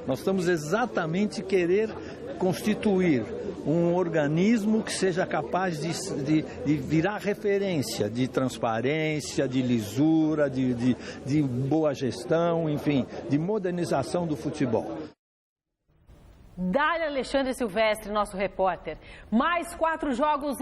Nós estamos exatamente querer constituir um organismo que seja capaz de virar referência de transparência, de lisura, de boa gestão, enfim, de modernização do futebol. Dá-lhe Alexandre Silvestre, nosso repórter. Mais 4 jogos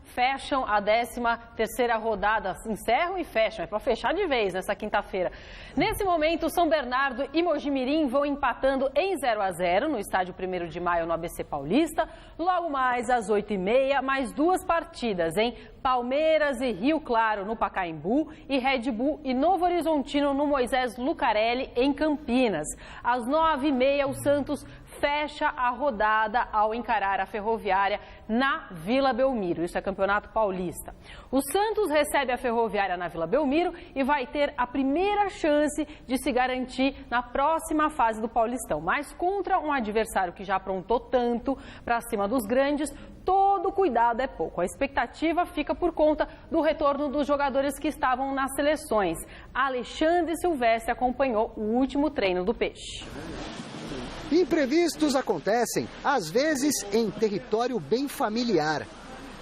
fecham a 13ª rodada. Encerram e fecham, é para fechar de vez nessa quinta-feira. Nesse momento, São Bernardo e Mojimirim vão empatando em 0-0 no estádio 1º de Maio, no ABC Paulista. Logo mais às 8h30, mais 2 partidas, hein? Palmeiras e Rio Claro no Pacaembu e Red Bull e Novo Horizontino no Moisés Lucarelli em Campinas. Às 9h30, o Santos fecha a rodada ao encarar a Ferroviária na Vila Belmiro. Isso é Campeonato Paulista. O Santos recebe a Ferroviária na Vila Belmiro e vai ter a primeira chance de se garantir na próxima fase do Paulistão. Mas contra um adversário que já aprontou tanto para cima dos grandes, todo cuidado é pouco. A expectativa fica por conta do retorno dos jogadores que estavam nas seleções. Alexandre Silvestre acompanhou o último treino do Peixe. Imprevistos acontecem, às vezes em território bem familiar.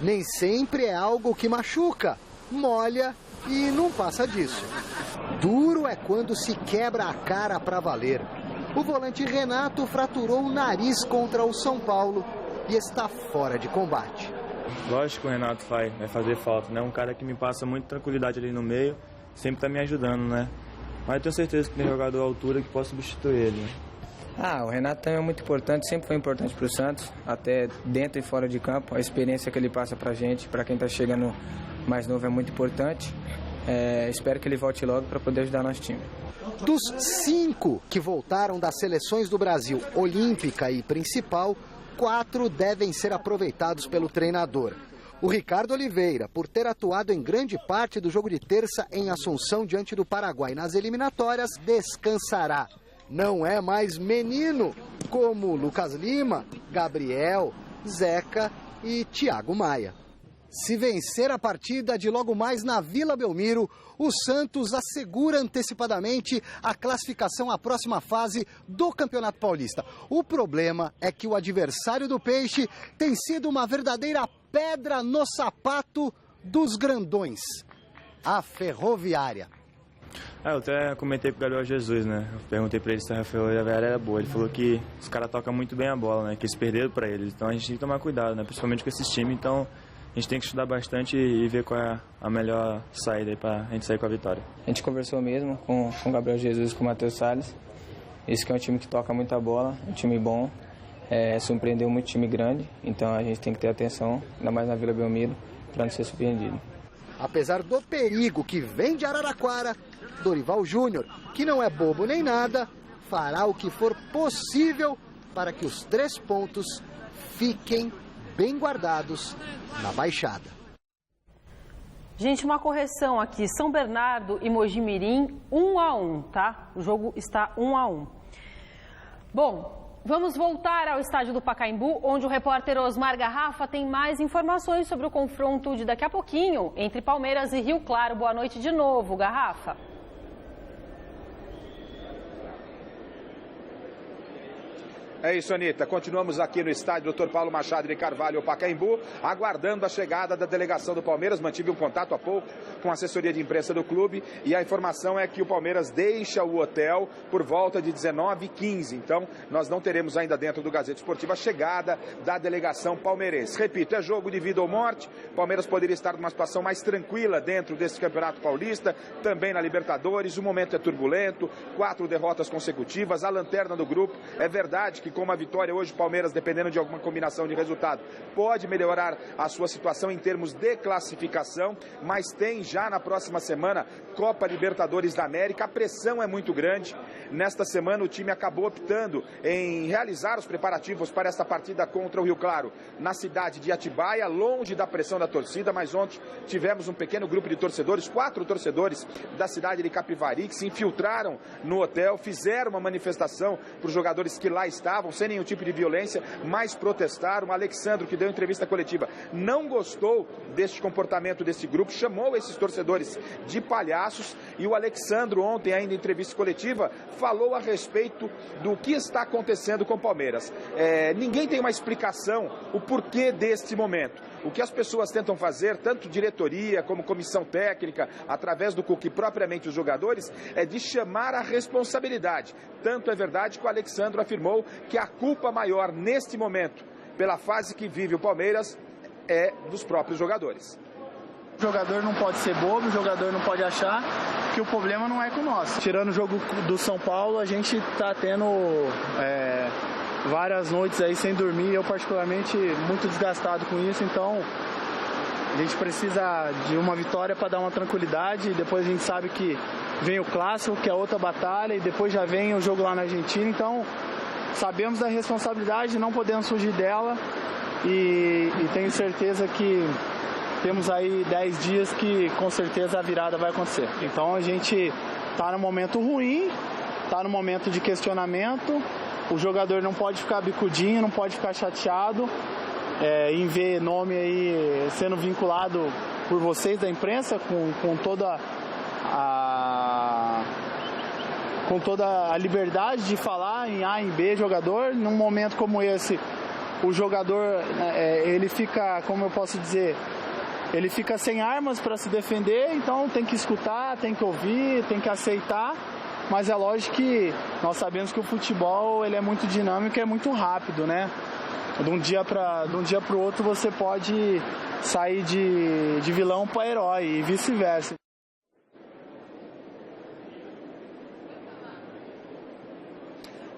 Nem sempre é algo que machuca, molha e não passa disso. Duro é quando se quebra a cara para valer. O volante Renato fraturou o nariz contra o São Paulo e está fora de combate. Lógico que o Renato vai fazer falta, né? Um cara que me passa muita tranquilidade ali no meio, sempre está me ajudando, né? Mas eu tenho certeza que tem jogador à altura que possa substituir ele, né? O Renato também é muito importante, sempre foi importante para o Santos, até dentro e fora de campo. A experiência que ele passa para a gente, para quem está chegando mais novo, é muito importante. Espero que ele volte logo para poder ajudar nosso time. Dos 5 que voltaram das seleções do Brasil, olímpica e principal, 4 devem ser aproveitados pelo treinador. O Ricardo Oliveira, por ter atuado em grande parte do jogo de terça em Assunção diante do Paraguai nas eliminatórias, descansará. Não é mais menino, como Lucas Lima, Gabriel, Zeca e Thiago Maia. Se vencer a partida de logo mais na Vila Belmiro, o Santos assegura antecipadamente a classificação à próxima fase do Campeonato Paulista. O problema é que o adversário do Peixe tem sido uma verdadeira pedra no sapato dos grandões, a Ferroviária. Eu até comentei com o Gabriel Jesus, né? Eu perguntei pra ele se a Ferroviária era boa. Ele falou que os caras tocam muito bem a bola, né? Que eles perderam pra eles. Então a gente tem que tomar cuidado, né? Principalmente com esses times. Então a gente tem que estudar bastante e ver qual é a melhor saída aí pra gente sair com a vitória. A gente conversou mesmo com o Gabriel Jesus e com o Matheus Salles. Esse que é um time que toca muita bola, um time bom. Surpreendeu muito time grande. Então a gente tem que ter atenção, ainda mais na Vila Belmiro, pra não ser surpreendido. Apesar do perigo que vem de Araraquara, Dorival Júnior, que não é bobo nem nada, fará o que for possível para que os 3 pontos fiquem bem guardados na Baixada. Gente, uma correção aqui. São Bernardo e Mojimirim, 1-1, tá? O jogo está 1-1. Bom, vamos voltar ao estádio do Pacaembu, onde o repórter Osmar Garrafa tem mais informações sobre o confronto de daqui a pouquinho entre Palmeiras e Rio Claro. Boa noite de novo, Garrafa. É isso, Anitta. Continuamos aqui no estádio Dr. Paulo Machado de Carvalho, Pacaembu, aguardando a chegada da delegação do Palmeiras. Mantive um contato há pouco com a assessoria de imprensa do clube e a informação é que o Palmeiras deixa o hotel por volta de 19h15. Então, nós não teremos ainda dentro do Gazeta Esportiva a chegada da delegação palmeirense. Repito, é jogo de vida ou morte. O Palmeiras poderia estar numa situação mais tranquila dentro desse Campeonato Paulista, também na Libertadores. O momento é turbulento, 4 derrotas consecutivas, a lanterna do grupo. É verdade que com uma vitória hoje, o Palmeiras, dependendo de alguma combinação de resultado, pode melhorar a sua situação em termos de classificação, mas tem já na próxima semana Copa Libertadores da América. A pressão é muito grande. Nesta semana o time acabou optando em realizar os preparativos para essa partida contra o Rio Claro na cidade de Atibaia, longe da pressão da torcida, mas ontem tivemos um pequeno grupo de torcedores, 4 torcedores da cidade de Capivari, que se infiltraram no hotel, fizeram uma manifestação para os jogadores que lá estavam, sem nenhum tipo de violência, mas protestaram. O Alexandro, que deu entrevista coletiva, não gostou deste comportamento desse grupo, chamou esses torcedores de palhaços, e o Alexandro ontem, ainda em entrevista coletiva, falou a respeito do que está acontecendo com o Palmeiras. Ninguém tem uma explicação, o porquê deste momento. O que as pessoas tentam fazer, tanto diretoria como comissão técnica, através do que propriamente os jogadores, é de chamar a responsabilidade. Tanto é verdade que o Alexandro afirmou que a culpa maior neste momento pela fase que vive o Palmeiras é dos próprios jogadores. O jogador não pode ser bobo, o jogador não pode achar que o problema não é com nós. Tirando o jogo do São Paulo, a gente está tendo várias noites aí sem dormir, eu particularmente muito desgastado com isso, então a gente precisa de uma vitória para dar uma tranquilidade, e depois a gente sabe que vem o Clássico, que é outra batalha, e depois já vem o jogo lá na Argentina, então sabemos da responsabilidade, não podemos fugir dela, e tenho certeza que temos aí 10 dias que com certeza a virada vai acontecer. Então a gente está num momento ruim, está num momento de questionamento, o jogador não pode ficar bicudinho, não pode ficar chateado em ver nome aí sendo vinculado por vocês da imprensa com toda a liberdade de falar em A, em B jogador. Num momento como esse, o jogador ele fica, como eu posso dizer, ele fica sem armas para se defender, então tem que escutar, tem que ouvir, tem que aceitar, mas é lógico que nós sabemos que o futebol ele é muito dinâmico e é muito rápido, né? De um dia para o outro você pode sair de vilão para herói e vice-versa.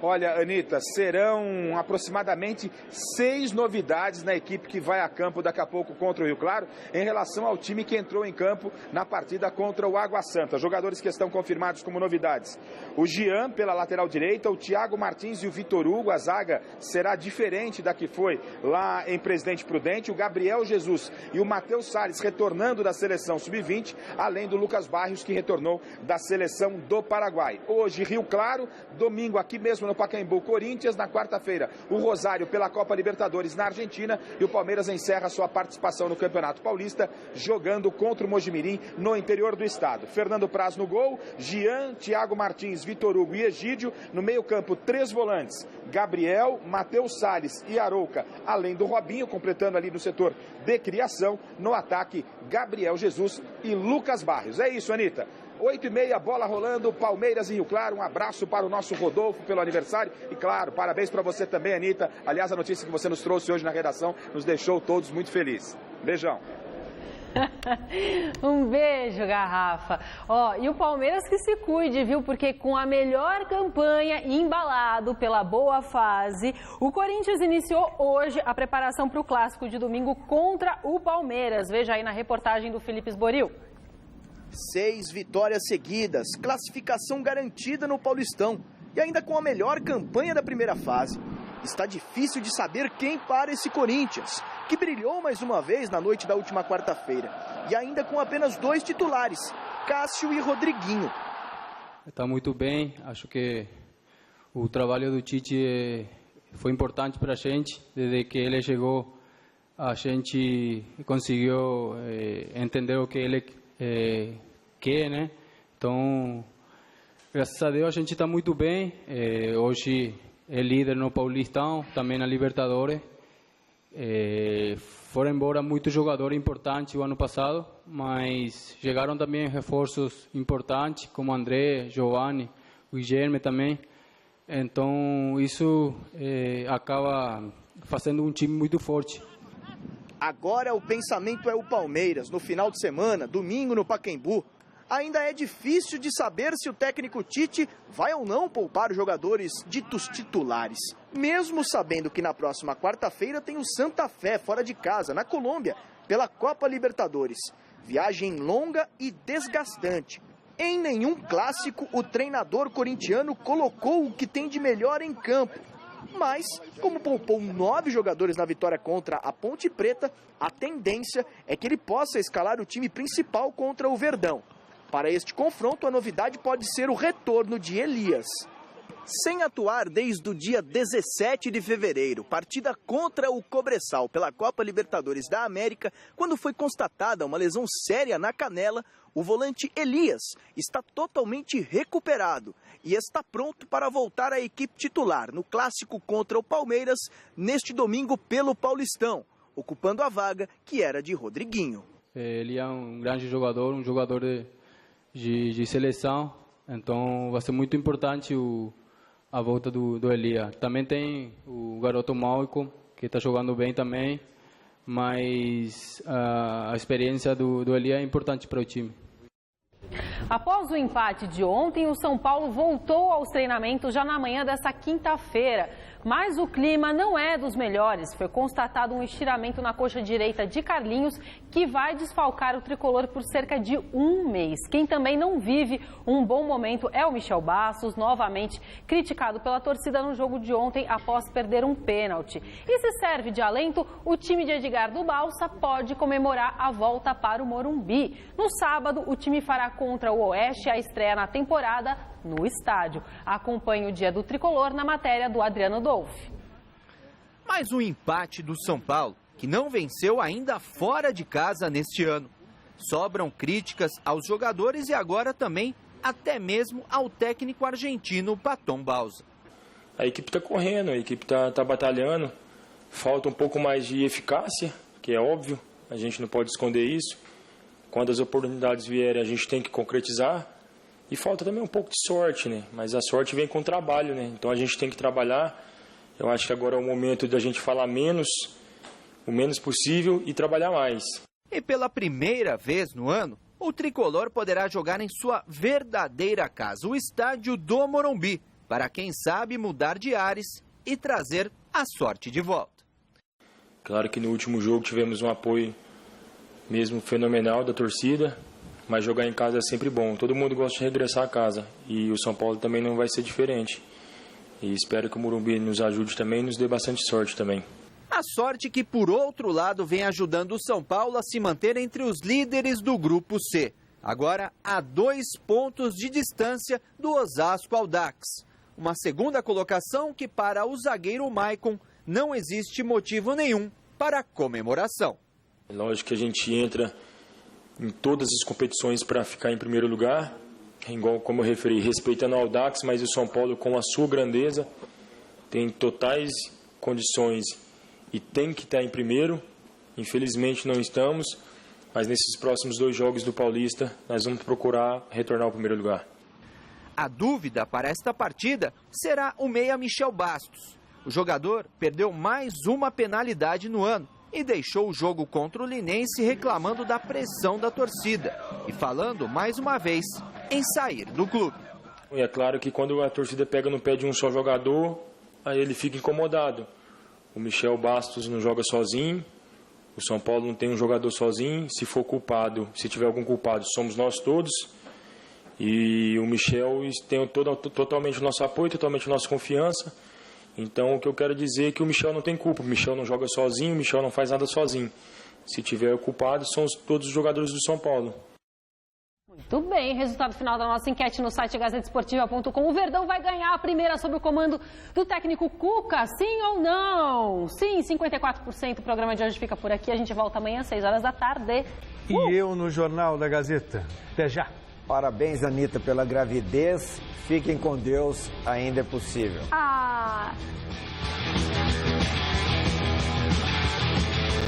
Olha, Anitta, serão aproximadamente 6 novidades na equipe que vai a campo daqui a pouco contra o Rio Claro, em relação ao time que entrou em campo na partida contra o Água Santa. Jogadores que estão confirmados como novidades: o Jean pela lateral direita, o Thiago Martins e o Vitor Hugo. A zaga será diferente da que foi lá em Presidente Prudente. O Gabriel Jesus e o Matheus Salles retornando da seleção sub-20, além do Lucas Barrios, que retornou da seleção do Paraguai. Hoje, Rio Claro, domingo aqui mesmo no Pacaembu, Corinthians. Na quarta-feira, o Rosário pela Copa Libertadores na Argentina, e o Palmeiras encerra sua participação no Campeonato Paulista jogando contra o Mojimirim no interior do estado. Fernando Praz no gol, Jean, Thiago Martins, Vitor Hugo e Egídio. No meio-campo, 3 volantes: Gabriel, Matheus Salles e Arouca, além do Robinho, completando ali no setor de criação. No ataque, Gabriel Jesus e Lucas Barrios. É isso, Anitta. 8h30, bola rolando, Palmeiras e Rio Claro. Um abraço para o nosso Rodolfo pelo aniversário. E claro, parabéns para você também, Anitta. Aliás, a notícia que você nos trouxe hoje na redação nos deixou todos muito felizes. Beijão. Um beijo, Garrafa. E o Palmeiras que se cuide, viu? Porque com a melhor campanha, embalado pela boa fase, o Corinthians iniciou hoje a preparação para o clássico de domingo contra o Palmeiras. Veja aí na reportagem do Felipe Esboril. 6 vitórias seguidas, classificação garantida no Paulistão e ainda com a melhor campanha da primeira fase. Está difícil de saber quem para esse Corinthians, que brilhou mais uma vez na noite da última quarta-feira, e ainda com apenas 2 titulares, Cássio e Rodriguinho. Está muito bem, acho que o trabalho do Tite foi importante para a gente. Desde que ele chegou, a gente conseguiu entender o que ele quer, né? Então, graças a Deus a gente está muito bem. Hoje é líder no Paulistão, também na Libertadores. Foram embora muitos jogadores importantes o ano passado, mas chegaram também reforços importantes, como André, Giovanni, o Guilherme também. Então, isso acaba fazendo um time muito forte. Agora o pensamento é o Palmeiras, no final de semana, domingo no Pacaembu. Ainda é difícil de saber se o técnico Tite vai ou não poupar os jogadores ditos titulares. Mesmo sabendo que na próxima quarta-feira tem o Santa Fé fora de casa, na Colômbia, pela Copa Libertadores. Viagem longa e desgastante. Em nenhum clássico o treinador corintiano colocou o que tem de melhor em campo. Mas, como poupou 9 jogadores na vitória contra a Ponte Preta, a tendência é que ele possa escalar o time principal contra o Verdão. Para este confronto, a novidade pode ser o retorno de Elias. Sem atuar desde o dia 17 de fevereiro, partida contra o Cobressal pela Copa Libertadores da América, quando foi constatada uma lesão séria na canela, o volante Elias está totalmente recuperado e está pronto para voltar à equipe titular no clássico contra o Palmeiras neste domingo pelo Paulistão, ocupando a vaga que era de Rodriguinho. Ele é um grande jogador, um jogador de seleção, então vai ser muito importante a volta do Elia. Também tem o garoto Malcolm, que está jogando bem também, mas a experiência do Elia é importante para o time. Após o empate de ontem, o São Paulo voltou aos treinamentos já na manhã dessa quinta-feira. Mas o clima não é dos melhores. Foi constatado um estiramento na coxa direita de Carlinhos, que vai desfalcar o tricolor por cerca de um mês. Quem também não vive um bom momento é o Michel Bastos, novamente criticado pela torcida no jogo de ontem após perder um pênalti. E se serve de alento, o time de Edgar do Balsa pode comemorar a volta para o Morumbi. No sábado, o time fará contra o Oeste a estreia na temporada no estádio. Acompanhe o dia do tricolor na matéria do Adriano Dolfi. Mais um empate do São Paulo, que não venceu ainda fora de casa neste ano. Sobram críticas aos jogadores e agora também até mesmo ao técnico argentino Paton Bausa. A equipe está correndo, a equipe está batalhando, falta um pouco mais de eficácia, que é óbvio, a gente não pode esconder isso. Quando as oportunidades vierem, a gente tem que concretizar. E falta também um pouco de sorte, né? Mas a sorte vem com o trabalho, né? Então a gente tem que trabalhar. Eu acho que agora é o momento da gente falar menos, o menos possível e trabalhar mais. E pela primeira vez no ano, o tricolor poderá jogar em sua verdadeira casa, o estádio do Morumbi, para quem sabe mudar de ares e trazer a sorte de volta. Claro que no último jogo tivemos um apoio mesmo fenomenal da torcida. Mas jogar em casa é sempre bom. Todo mundo gosta de regressar a casa. E o São Paulo também não vai ser diferente. E espero que o Morumbi nos ajude também e nos dê bastante sorte também. A sorte que, por outro lado, vem ajudando o São Paulo a se manter entre os líderes do Grupo C. Agora, a 2 pontos de distância do Osasco Audax. Uma segunda colocação que, para o zagueiro Maicon, não existe motivo nenhum para comemoração. É lógico que a gente entra em todas as competições para ficar em primeiro lugar, igual como eu referi, respeitando o Audax, mas o São Paulo, com a sua grandeza, tem totais condições e tem que estar em primeiro. Infelizmente não estamos, mas nesses próximos 2 jogos do Paulista nós vamos procurar retornar ao primeiro lugar. A dúvida para esta partida será o meia Michel Bastos. O jogador perdeu mais uma penalidade no ano e deixou o jogo contra o Linense reclamando da pressão da torcida e falando mais uma vez em sair do clube. E é claro que quando a torcida pega no pé de um só jogador, aí ele fica incomodado. O Michel Bastos não joga sozinho, o São Paulo não tem um jogador sozinho. Se for culpado, se tiver algum culpado, somos nós todos. E o Michel tem totalmente o nosso apoio, totalmente a nossa confiança. Então, o que eu quero dizer é que o Michel não tem culpa. O Michel não joga sozinho, o Michel não faz nada sozinho. Se tiver culpado, são todos os jogadores do São Paulo. Muito bem, resultado final da nossa enquete no site gazetesportiva.com. O Verdão vai ganhar a primeira sob o comando do técnico Cuca, sim ou não? Sim, 54%. O programa de hoje fica por aqui. A gente volta amanhã às 6 horas da tarde. E eu no Jornal da Gazeta. Até já. Parabéns, Anitta, pela gravidez. Fiquem com Deus, ainda é possível. Ah!